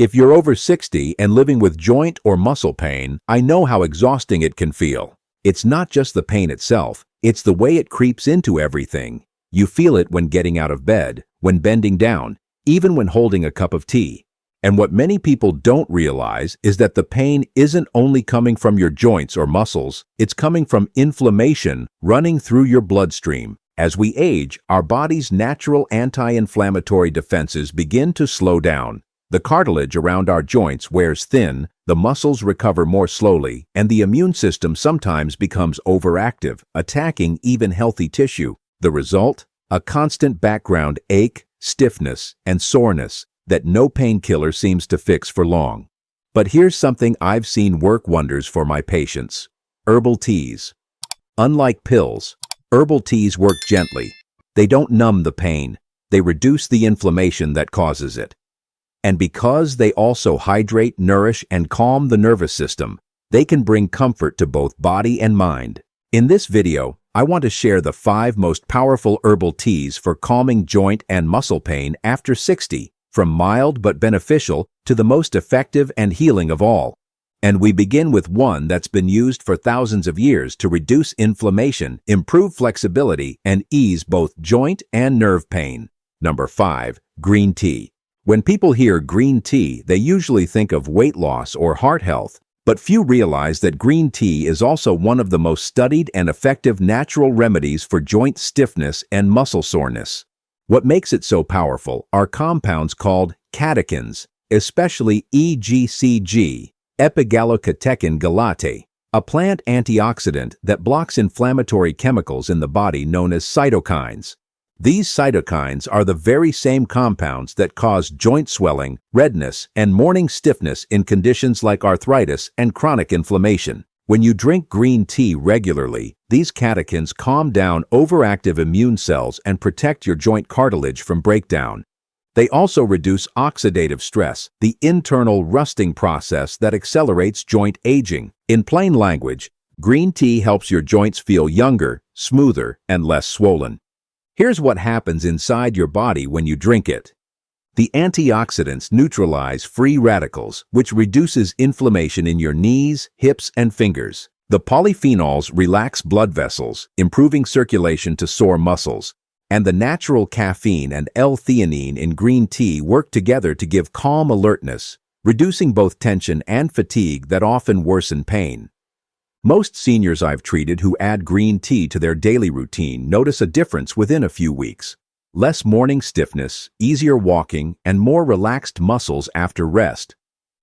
If you're over 60 and living with joint or muscle pain, I know how exhausting it can feel. It's not just the pain itself, it's the way it creeps into everything. You feel it when getting out of bed, when bending down, even when holding a cup of tea. And what many people don't realize is that the pain isn't only coming from your joints or muscles, it's coming from inflammation running through your bloodstream. As we age, our body's natural anti-inflammatory defenses begin to slow down. The cartilage around our joints wears thin, the muscles recover more slowly, and the immune system sometimes becomes overactive, attacking even healthy tissue. The result? A constant background ache, stiffness, and soreness that no painkiller seems to fix for long. But here's something I've seen work wonders for my patients: herbal teas. Unlike pills, herbal teas work gently. They don't numb the pain, they reduce the inflammation that causes it. And because they also hydrate, nourish, and calm the nervous system, they can bring comfort to both body and mind. In this video, I want to share the 5 most powerful herbal teas for calming joint and muscle pain after 60, from mild but beneficial to the most effective and healing of all. And we begin with one that's been used for thousands of years to reduce inflammation, improve flexibility, and ease both joint and nerve pain. Number 5, green tea. When people hear green tea, they usually think of weight loss or heart health, but few realize that green tea is also one of the most studied and effective natural remedies for joint stiffness and muscle soreness. What makes it so powerful are compounds called catechins, especially EGCG, epigallocatechin galate, a plant antioxidant that blocks inflammatory chemicals in the body known as cytokines. These cytokines are the very same compounds that cause joint swelling, redness, and morning stiffness in conditions like arthritis and chronic inflammation. When you drink green tea regularly, these catechins calm down overactive immune cells and protect your joint cartilage from breakdown. They also reduce oxidative stress, the internal rusting process that accelerates joint aging. In plain language, green tea helps your joints feel younger, smoother, and less swollen. Here's what happens inside your body when you drink it. The antioxidants neutralize free radicals, which reduces inflammation in your knees, hips, and fingers. The polyphenols relax blood vessels, improving circulation to sore muscles. And the natural caffeine and L-theanine in green tea work together to give calm alertness, reducing both tension and fatigue that often worsen pain. Most seniors I've treated who add green tea to their daily routine notice a difference within a few weeks. Less morning stiffness, easier walking, and more relaxed muscles after rest.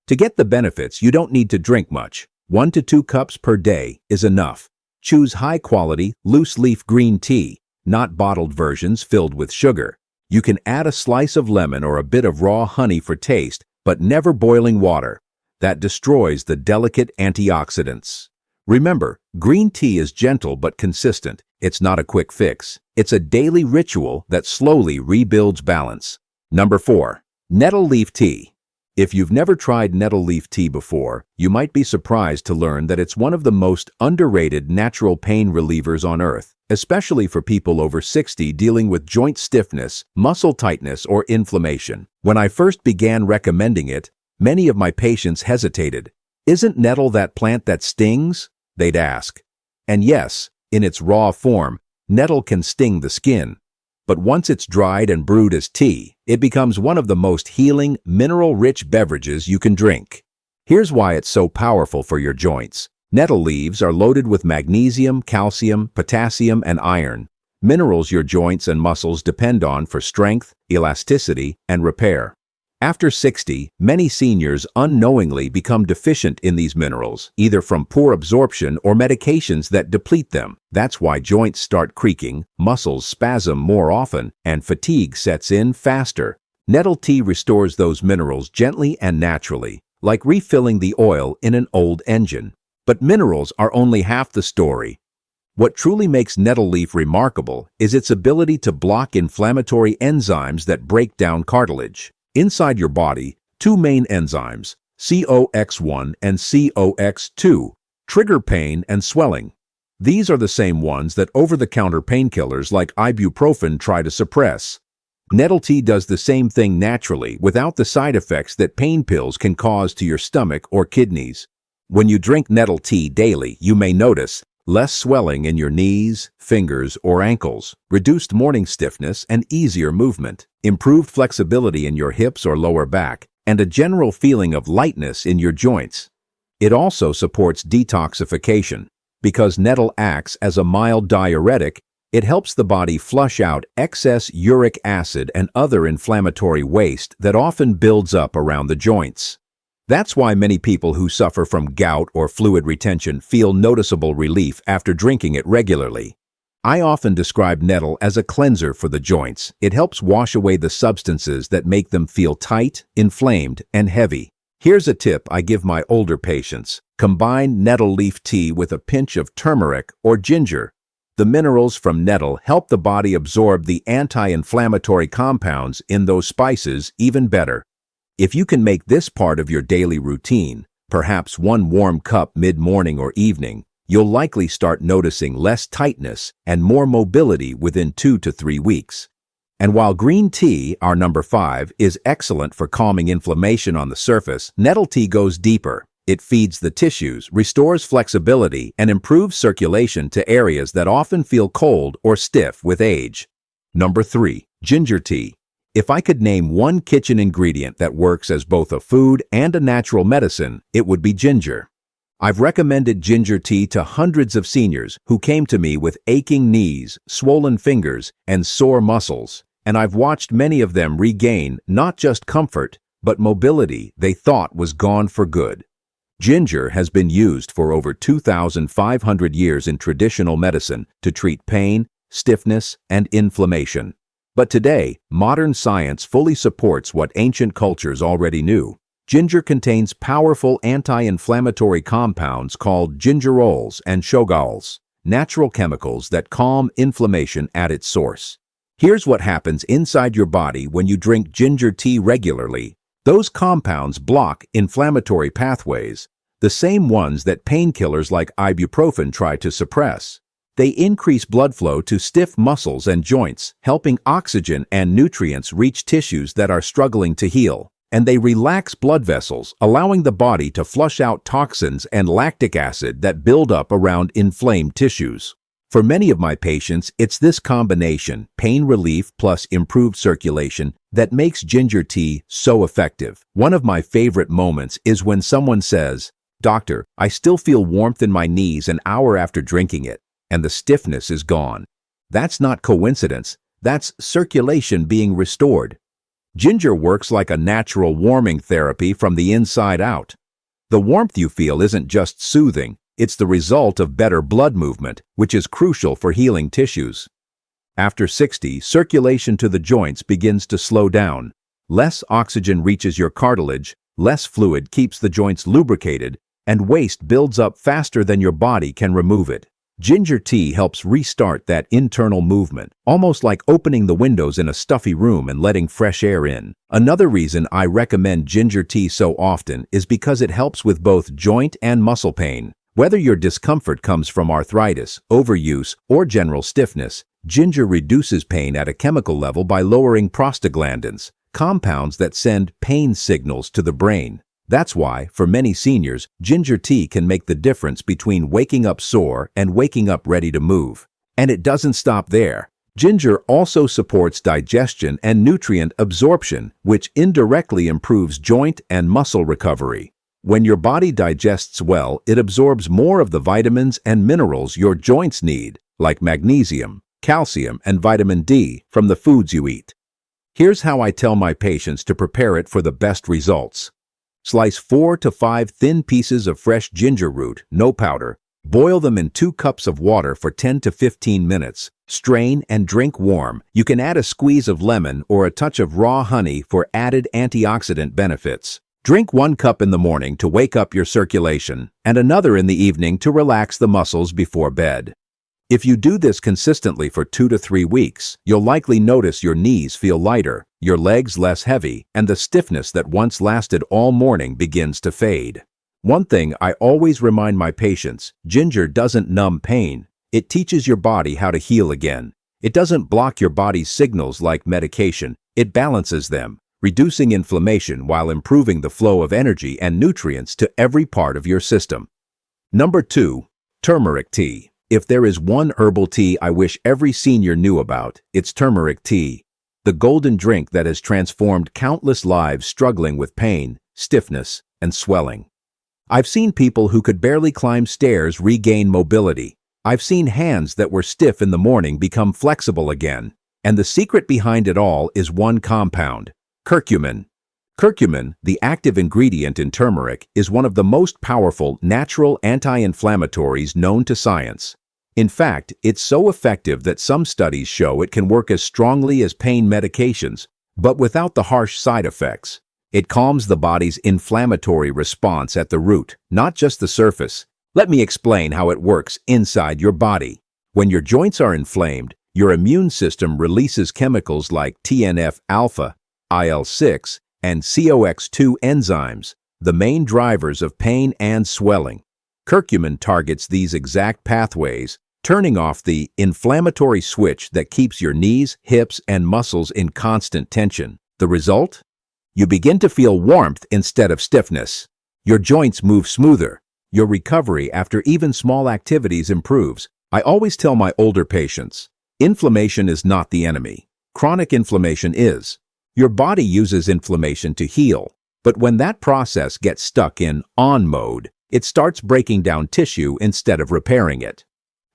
To get the benefits, you don't need to drink much. 1 to 2 cups per day is enough. Choose high-quality, loose-leaf green tea, not bottled versions filled with sugar. You can add a slice of lemon or a bit of raw honey for taste, but never boiling water. That destroys the delicate antioxidants. Remember, green tea is gentle but consistent. It's not a quick fix. It's a daily ritual that slowly rebuilds balance. Number 4, nettle leaf tea. If you've never tried nettle leaf tea before, you might be surprised to learn that it's one of the most underrated natural pain relievers on earth, especially for people over 60 dealing with joint stiffness, muscle tightness, or inflammation. When I first began recommending it, many of my patients hesitated. "Isn't nettle that plant that stings?" they'd ask. And yes, in its raw form, nettle can sting the skin. But once it's dried and brewed as tea, it becomes one of the most healing, mineral-rich beverages you can drink. Here's why it's so powerful for your joints. Nettle leaves are loaded with magnesium, calcium, potassium, and iron, minerals your joints and muscles depend on for strength, elasticity, and repair. After 60, many seniors unknowingly become deficient in these minerals, either from poor absorption or medications that deplete them. That's why joints start creaking, muscles spasm more often, and fatigue sets in faster. Nettle tea restores those minerals gently and naturally, like refilling the oil in an old engine. But minerals are only half the story. What truly makes nettle leaf remarkable is its ability to block inflammatory enzymes that break down cartilage. Inside your body, 2 main enzymes, COX1 and COX2, trigger pain and swelling. These are the same ones that over-the-counter painkillers like ibuprofen try to suppress. Nettle tea does the same thing naturally without the side effects that pain pills can cause to your stomach or kidneys. When you drink nettle tea daily, you may notice less swelling in your knees, fingers, or ankles, reduced morning stiffness and easier movement, improved flexibility in your hips or lower back, and a general feeling of lightness in your joints. It also supports detoxification. Because nettle acts as a mild diuretic, it helps the body flush out excess uric acid and other inflammatory waste that often builds up around the joints. That's why many people who suffer from gout or fluid retention feel noticeable relief after drinking it regularly. I often describe nettle as a cleanser for the joints. It helps wash away the substances that make them feel tight, inflamed, and heavy. Here's a tip I give my older patients. Combine nettle leaf tea with a pinch of turmeric or ginger. The minerals from nettle help the body absorb the anti-inflammatory compounds in those spices even better. If you can make this part of your daily routine, perhaps one warm cup mid-morning or evening, you'll likely start noticing less tightness and more mobility within 2 to 3 weeks. And while green tea, our number 5, is excellent for calming inflammation on the surface, nettle tea goes deeper. It feeds the tissues, restores flexibility, and improves circulation to areas that often feel cold or stiff with age. Number 3, ginger tea. If I could name one kitchen ingredient that works as both a food and a natural medicine, it would be ginger. I've recommended ginger tea to hundreds of seniors who came to me with aching knees, swollen fingers, and sore muscles, and I've watched many of them regain not just comfort, but mobility they thought was gone for good. Ginger has been used for over 2,500 years in traditional medicine to treat pain, stiffness, and inflammation. But today, modern science fully supports what ancient cultures already knew. Ginger contains powerful anti-inflammatory compounds called gingerols and shogaols, natural chemicals that calm inflammation at its source. Here's what happens inside your body when you drink ginger tea regularly. Those compounds block inflammatory pathways, the same ones that painkillers like ibuprofen try to suppress. They increase blood flow to stiff muscles and joints, helping oxygen and nutrients reach tissues that are struggling to heal. And they relax blood vessels, allowing the body to flush out toxins and lactic acid that build up around inflamed tissues. For many of my patients, it's this combination, pain relief plus improved circulation, that makes ginger tea so effective. One of my favorite moments is when someone says, "Doctor, I still feel warmth in my knees an hour after drinking it, and the stiffness is gone." That's not coincidence. That's circulation being restored. Ginger works like a natural warming therapy from the inside out. The warmth you feel isn't just soothing, it's the result of better blood movement, which is crucial for healing tissues. After 60, circulation to the joints begins to slow down. Less oxygen reaches your cartilage, less fluid keeps the joints lubricated, and waste builds up faster than your body can remove it. Ginger tea helps restart that internal movement, almost like opening the windows in a stuffy room and letting fresh air in. Another reason I recommend ginger tea so often is because it helps with both joint and muscle pain. Whether your discomfort comes from arthritis, overuse, or general stiffness, ginger reduces pain at a chemical level by lowering prostaglandins, compounds that send pain signals to the brain. That's why, for many seniors, ginger tea can make the difference between waking up sore and waking up ready to move. And it doesn't stop there. Ginger also supports digestion and nutrient absorption, which indirectly improves joint and muscle recovery. When your body digests well, it absorbs more of the vitamins and minerals your joints need, like magnesium, calcium, and vitamin D from the foods you eat. Here's how I tell my patients to prepare it for the best results. Slice 4 to 5 thin pieces of fresh ginger root, no powder. Boil them in 2 cups of water for 10 to 15 minutes. Strain and drink warm. You can add a squeeze of lemon or a touch of raw honey for added antioxidant benefits. Drink 1 cup in the morning to wake up your circulation, and another in the evening to relax the muscles before bed. If you do this consistently for 2 to 3 weeks, you'll likely notice your knees feel lighter, your legs less heavy, and the stiffness that once lasted all morning begins to fade. One thing I always remind my patients, ginger doesn't numb pain. It teaches your body how to heal again. It doesn't block your body's signals like medication, it balances them, reducing inflammation while improving the flow of energy and nutrients to every part of your system. Number 2. Turmeric tea. If there is one herbal tea I wish every senior knew about, it's turmeric tea. The golden drink that has transformed countless lives struggling with pain, stiffness, and swelling. I've seen people who could barely climb stairs regain mobility. I've seen hands that were stiff in the morning become flexible again. And the secret behind it all is one compound: curcumin. Curcumin, the active ingredient in turmeric, is one of the most powerful natural anti-inflammatories known to science. In fact, it's so effective that some studies show it can work as strongly as pain medications, but without the harsh side effects. It calms the body's inflammatory response at the root, not just the surface. Let me explain how it works inside your body. When your joints are inflamed, your immune system releases chemicals like TNF-alpha, IL-6, and COX-2 enzymes, the main drivers of pain and swelling. Curcumin targets these exact pathways, turning off the inflammatory switch that keeps your knees, hips, and muscles in constant tension. The result? You begin to feel warmth instead of stiffness. Your joints move smoother. Your recovery after even small activities improves. I always tell my older patients, inflammation is not the enemy. Chronic inflammation is. Your body uses inflammation to heal, but when that process gets stuck in on mode, it starts breaking down tissue instead of repairing it.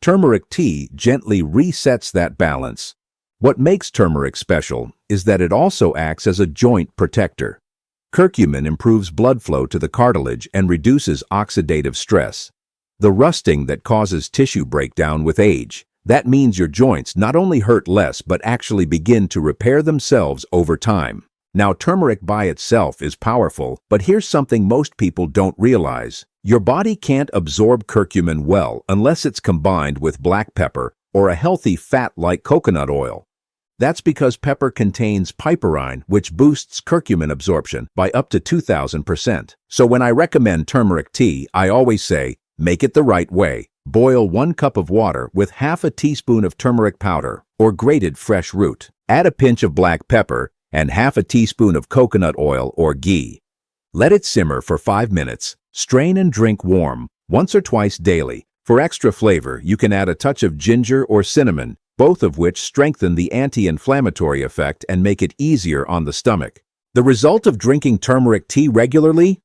Turmeric tea gently resets that balance. What makes turmeric special is that it also acts as a joint protector. Curcumin improves blood flow to the cartilage and reduces oxidative stress, the rusting that causes tissue breakdown with age. That means your joints not only hurt less but actually begin to repair themselves over time. Now, turmeric by itself is powerful, but here's something most people don't realize. Your body can't absorb curcumin well unless it's combined with black pepper or a healthy fat like coconut oil. That's because pepper contains piperine, which boosts curcumin absorption by up to 2,000%. So when I recommend turmeric tea, I always say, make it the right way. Boil 1 cup of water with half a teaspoon of turmeric powder or grated fresh root. Add a pinch of black pepper and half a teaspoon of coconut oil or ghee. Let it simmer for 5 minutes. Strain and drink warm, once or twice daily. For extra flavor, you can add a touch of ginger or cinnamon, both of which strengthen the anti-inflammatory effect and make it easier on the stomach. The result of drinking turmeric tea regularly?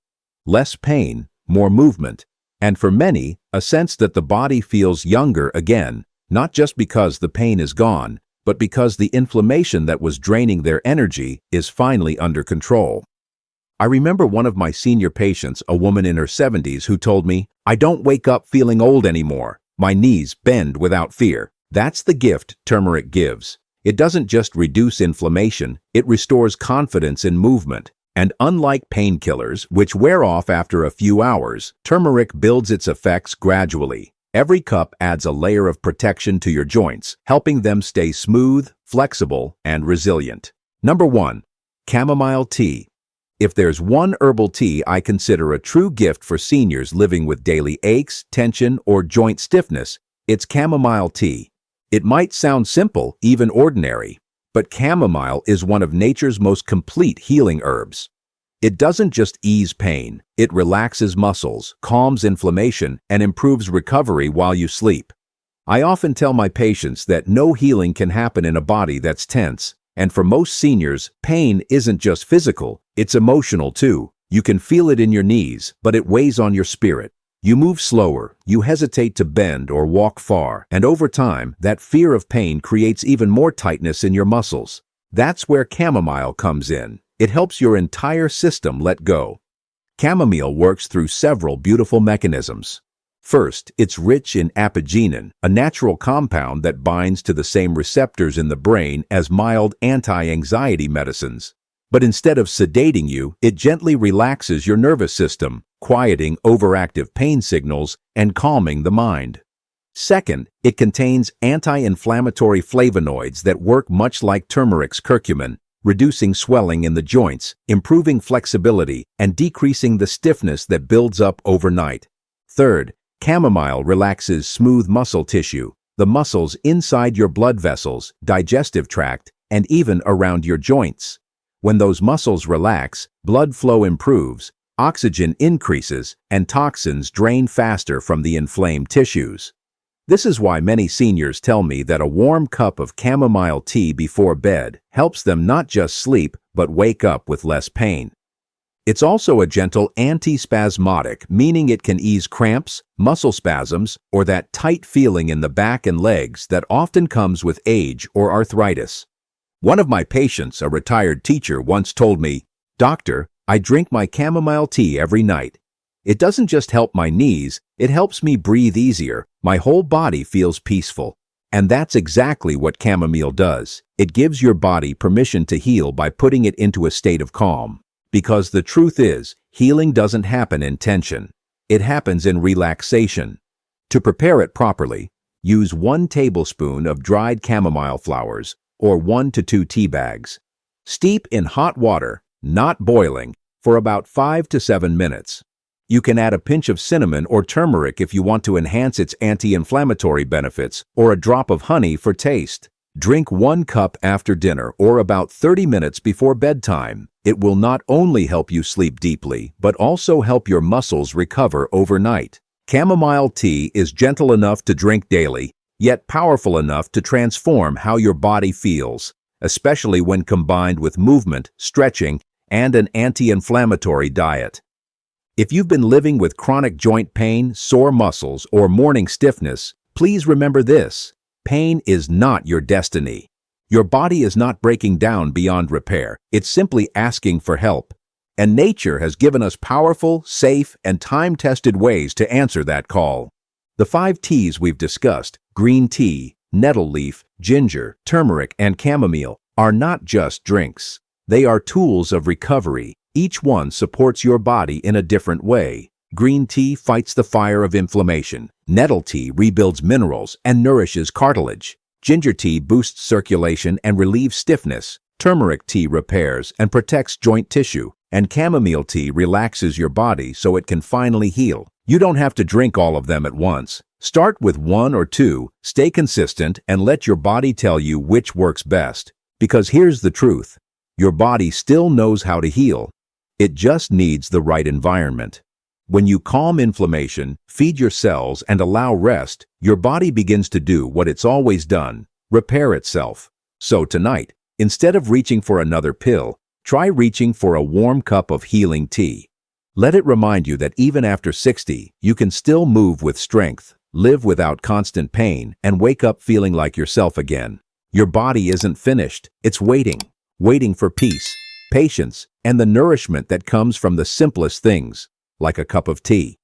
Less pain, more movement, and for many, a sense that the body feels younger again, not just because the pain is gone, but because the inflammation that was draining their energy is finally under control. I remember one of my senior patients, a woman in her 70s, who told me, "I don't wake up feeling old anymore. My knees bend without fear." That's the gift turmeric gives. It doesn't just reduce inflammation, it restores confidence in movement. And unlike painkillers, which wear off after a few hours, turmeric builds its effects gradually. Every cup adds a layer of protection to your joints, helping them stay smooth, flexible, and resilient. Number 1. Chamomile tea. If there's one herbal tea I consider a true gift for seniors living with daily aches, tension, or joint stiffness, it's chamomile tea. It might sound simple, even ordinary, but chamomile is one of nature's most complete healing herbs. It doesn't just ease pain, it relaxes muscles, calms inflammation, and improves recovery while you sleep. I often tell my patients that no healing can happen in a body that's tense, and for most seniors, pain isn't just physical, it's emotional too. You can feel it in your knees, but it weighs on your spirit. You move slower, you hesitate to bend or walk far, and over time, that fear of pain creates even more tightness in your muscles. That's where chamomile comes in. It helps your entire system let go. Chamomile works through several beautiful mechanisms. First, it's rich in apigenin, a natural compound that binds to the same receptors in the brain as mild anti-anxiety medicines. But instead of sedating you, it gently relaxes your nervous system, quieting overactive pain signals and calming the mind. Second, it contains anti-inflammatory flavonoids that work much like turmeric's curcumin, reducing swelling in the joints, improving flexibility, and decreasing the stiffness that builds up overnight. Third, chamomile relaxes smooth muscle tissue, the muscles inside your blood vessels, digestive tract, and even around your joints. When those muscles relax, blood flow improves, oxygen increases, and toxins drain faster from the inflamed tissues. This is why many seniors tell me that a warm cup of chamomile tea before bed helps them not just sleep, but wake up with less pain. It's also a gentle antispasmodic, meaning it can ease cramps, muscle spasms, or that tight feeling in the back and legs that often comes with age or arthritis. One of my patients, a retired teacher, once told me, "Doctor, I drink my chamomile tea every night. It doesn't just help my knees, it helps me breathe easier. My whole body feels peaceful." And that's exactly what chamomile does. It gives your body permission to heal by putting it into a state of calm. Because the truth is, healing doesn't happen in tension. It happens in relaxation. To prepare it properly, use 1 tablespoon of dried chamomile flowers, or 1 to 2 tea bags. Steep in hot water, not boiling, for about 5 to 7 minutes. You can add a pinch of cinnamon or turmeric if you want to enhance its anti-inflammatory benefits, or a drop of honey for taste. Drink 1 cup after dinner or about 30 minutes before bedtime. It will not only help you sleep deeply, but also help your muscles recover overnight. Chamomile tea is gentle enough to drink daily, yet powerful enough to transform how your body feels, especially when combined with movement, stretching, and an anti-inflammatory diet. If you've been living with chronic joint pain, sore muscles, or morning stiffness, please remember this: pain is not your destiny. Your body is not breaking down beyond repair. It's simply asking for help. And nature has given us powerful, safe, and time-tested ways to answer that call. The 5 teas we've discussed, green tea, nettle leaf, ginger, turmeric, and chamomile, are not just drinks. They are tools of recovery. Each one supports your body in a different way. Green tea fights the fire of inflammation. Nettle tea rebuilds minerals and nourishes cartilage. Ginger tea boosts circulation and relieves stiffness. Turmeric tea repairs and protects joint tissue. And chamomile tea relaxes your body so it can finally heal. You don't have to drink all of them at once. Start with 1 or 2, stay consistent, and let your body tell you which works best. Because here's the truth: your body still knows how to heal. It just needs the right environment. When you calm inflammation, feed your cells, and allow rest, your body begins to do what it's always done: repair itself. So tonight, instead of reaching for another pill, try reaching for a warm cup of healing tea. Let it remind you that even after 60, you can still move with strength, live without constant pain, and wake up feeling like yourself again. Your body isn't finished. It's waiting for peace, patience, and the nourishment that comes from the simplest things, like a cup of tea.